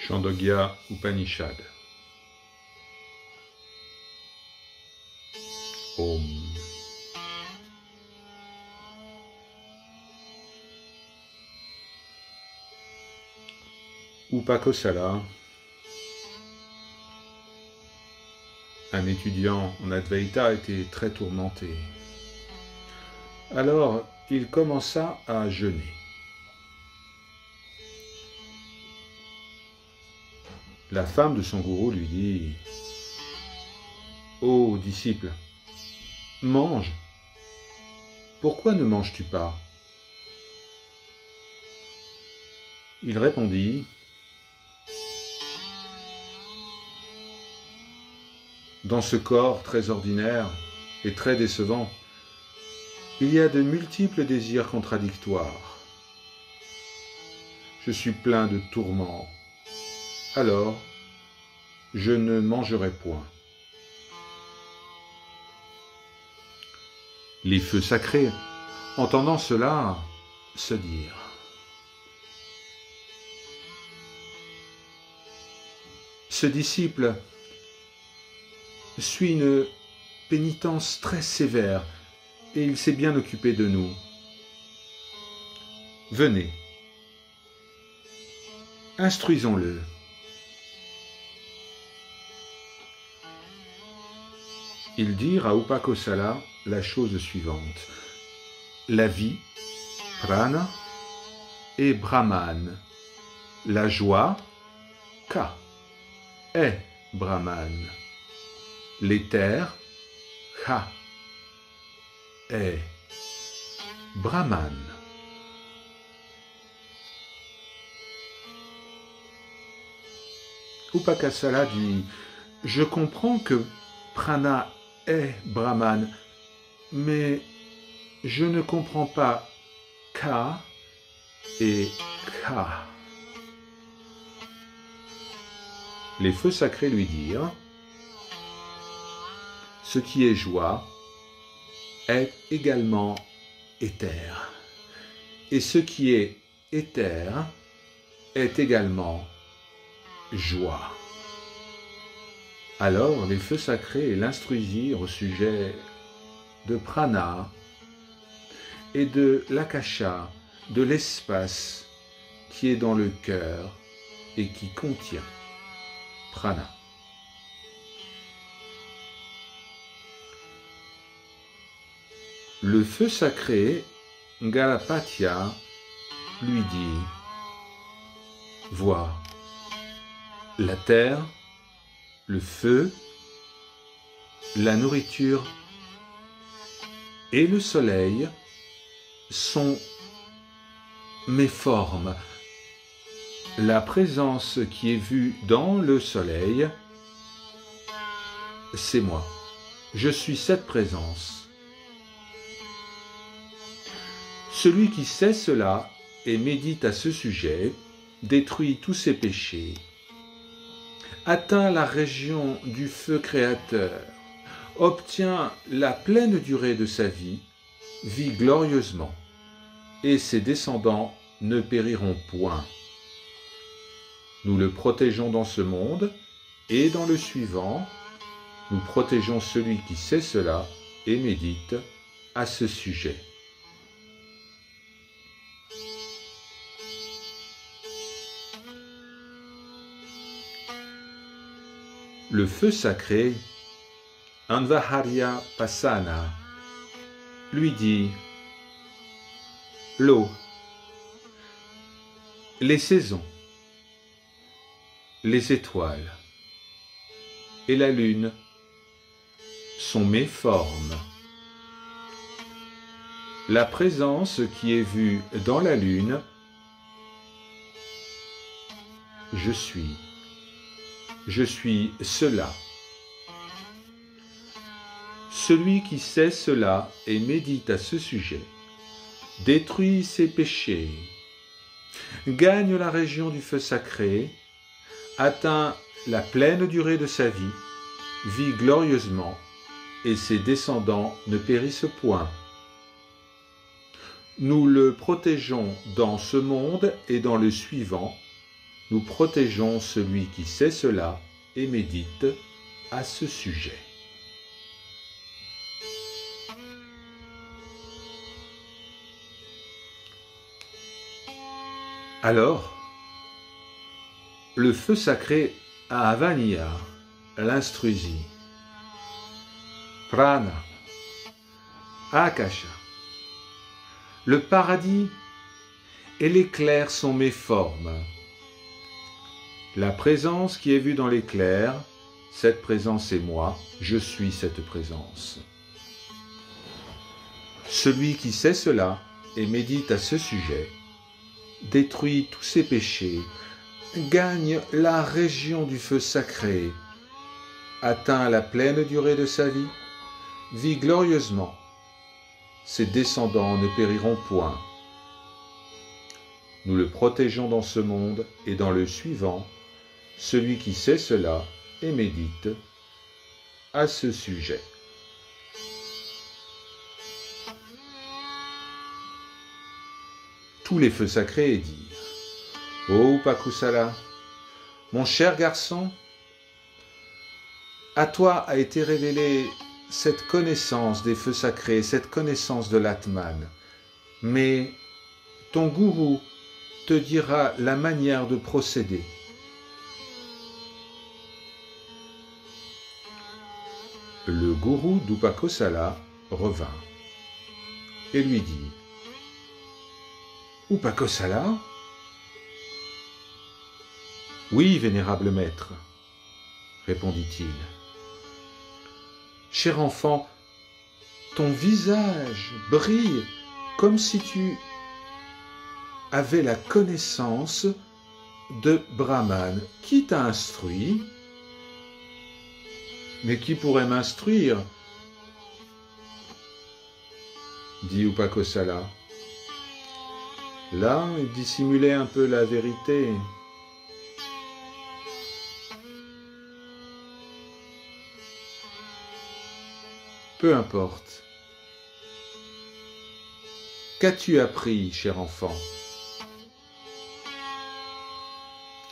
Chandogya Upanishad. Om. Upakosala, un étudiant en Advaita, était très tourmenté. Alors, il commença à jeûner. La femme de son gourou lui dit « Ô disciple, mange. Pourquoi ne manges-tu pas ?» Il répondit « Dans ce corps très ordinaire et très décevant, il y a de multiples désirs contradictoires. Je suis plein de tourments. Alors, je ne mangerai point. » Les feux sacrés, entendant cela, se dirent « Ce disciple suit une pénitence très sévère et il s'est bien occupé de nous. Venez, instruisons-le. » Ils dirent à Upakosala la chose suivante. La vie, prana, est Brahman. La joie, ka, est Brahman. L'éther, ha, est Brahman. Upakosala dit « Je comprends que prana est Brahman, mais je ne comprends pas ka et ka. » Les feux sacrés lui dirent « Ce qui est joie est également éther, et ce qui est éther est également joie. » Alors les feux sacrés l'instruisirent au sujet de prana et de l'akasha, de l'espace qui est dans le cœur et qui contient prana. Le feu sacré, Galapatya, lui dit « Vois, la terre, le feu, la nourriture et le soleil sont mes formes. La présence qui est vue dans le soleil, c'est moi. Je suis cette présence. Celui qui sait cela et médite à ce sujet détruit tous ses péchés, atteint la région du feu créateur, obtient la pleine durée de sa vie, vit glorieusement, et ses descendants ne périront point. Nous le protégeons dans ce monde, et dans le suivant, nous protégeons celui qui sait cela et médite à ce sujet. Le feu sacré, Anvaharya Pasana, lui dit « L'eau, les saisons, les étoiles et la lune sont mes formes. La présence qui est vue dans la lune, je suis. Je suis cela. Celui qui sait cela et médite à ce sujet, détruit ses péchés, gagne la région du feu sacré, atteint la pleine durée de sa vie, vit glorieusement, et ses descendants ne périssent point. Nous le protégeons dans ce monde et dans le suivant, nous protégeons celui qui sait cela et médite à ce sujet. Alors, le feu sacré à Avaniya l'instruisit. Prana, Akasha, le paradis et l'éclair sont mes formes. La présence qui est vue dans l'éclair, cette présence est moi, je suis cette présence. Celui qui sait cela et médite à ce sujet, détruit tous ses péchés, gagne la région du feu sacré, atteint la pleine durée de sa vie, vit glorieusement. Ses descendants ne périront point. Nous le protégeons dans ce monde et dans le suivant, celui qui sait cela et médite à ce sujet. Tous les feux sacrés dirent: Ô Upakusala, mon cher garçon, à toi a été révélée cette connaissance des feux sacrés, cette connaissance de l'Atman. Mais ton gourou te dira la manière de procéder. Le gourou d'Upakosala revint et lui dit: Upakosala? Oui, vénérable maître, répondit-il. Cher enfant, ton visage brille comme si tu avais la connaissance de Brahman. Qui t'a instruit? Mais qui pourrait m'instruire? Dit Upakosala. Là, il dissimulait un peu la vérité. Peu importe. Qu'as-tu appris, cher enfant?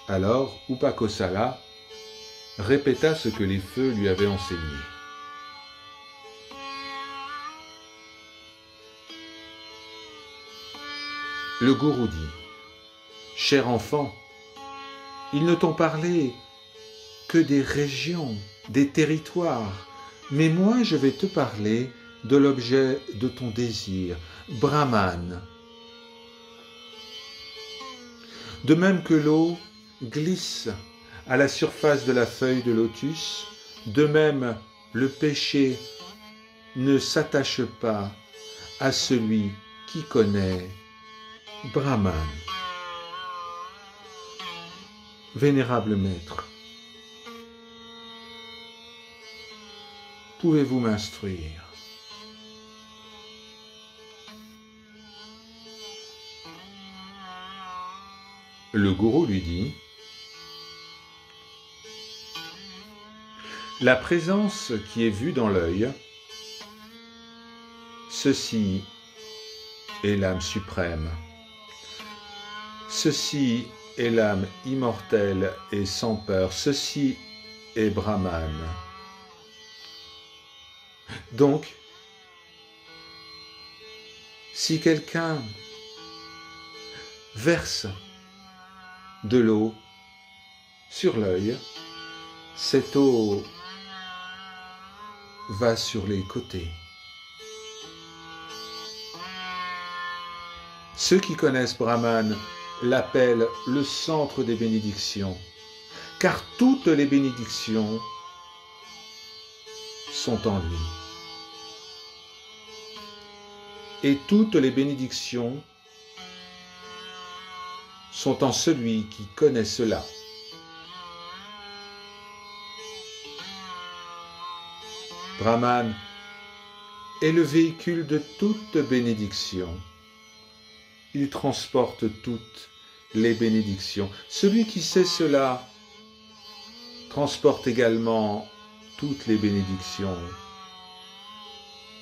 Alors Upakosala répéta ce que les feux lui avaient enseigné. Le gourou dit: Cher enfant, ils ne t'ont parlé que des régions, des territoires, mais moi je vais te parler de l'objet de ton désir, Brahman. De même que l'eau glisse à la surface de la feuille de lotus, de même le péché ne s'attache pas à celui qui connaît Brahman. Vénérable maître, pouvez-vous m'instruire? Le gourou lui dit: La présence qui est vue dans l'œil, ceci est l'âme suprême. Ceci est l'âme immortelle et sans peur. Ceci est Brahman. Donc, si quelqu'un verse de l'eau sur l'œil, cette eau va sur les côtés. Ceux qui connaissent Brahman l'appellent le centre des bénédictions, car toutes les bénédictions sont en lui. Et toutes les bénédictions sont en celui qui connaît cela. Brahman est le véhicule de toute bénédiction. Il transporte toutes les bénédictions. Celui qui sait cela transporte également toutes les bénédictions.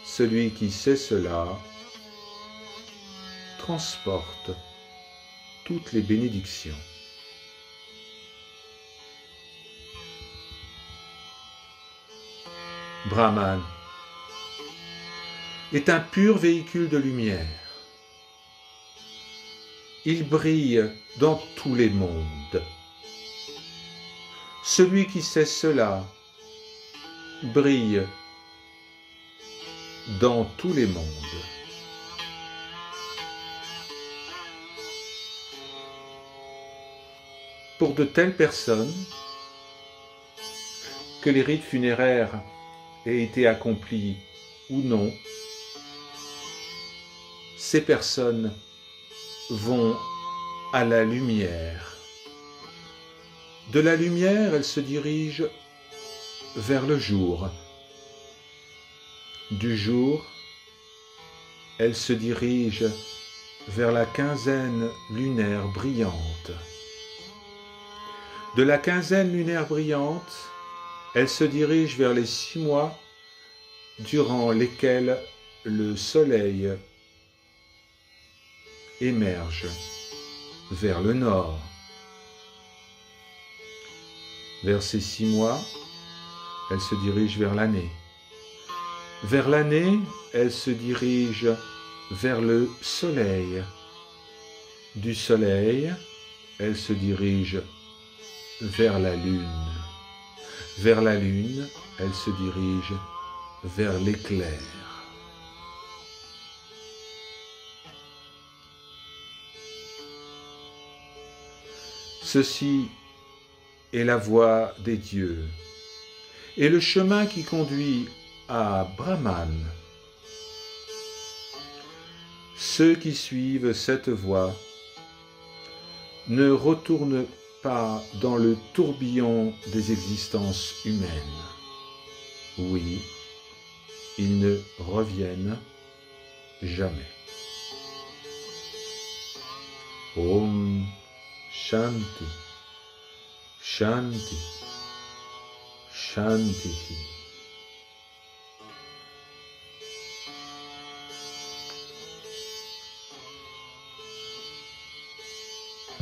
Celui qui sait cela transporte toutes les bénédictions. Brahman est un pur véhicule de lumière. Il brille dans tous les mondes. Celui qui sait cela brille dans tous les mondes. Pour de telles personnes, que les rites funéraires aient été accomplis ou non, ces personnes vont à la lumière. De la lumière, elles se dirigent vers le jour. Du jour, elles se dirigent vers la quinzaine lunaire brillante. De la quinzaine lunaire brillante, elles se dirigent vers les 6 mois durant lesquels le soleil émerge vers le nord. Vers ces 6 mois, elles se dirigent vers l'année. Vers l'année, elles se dirigent vers le soleil. Du soleil, elles se dirigent vers la lune. Vers la lune, elles se dirigent vers l'éclair. Ceci est la voie des dieux et le chemin qui conduit à Brahman. Ceux qui suivent cette voie ne retournent pas dans le tourbillon des existences humaines. Oui, ils ne reviennent jamais. Om Shanti, Shanti, Shanti.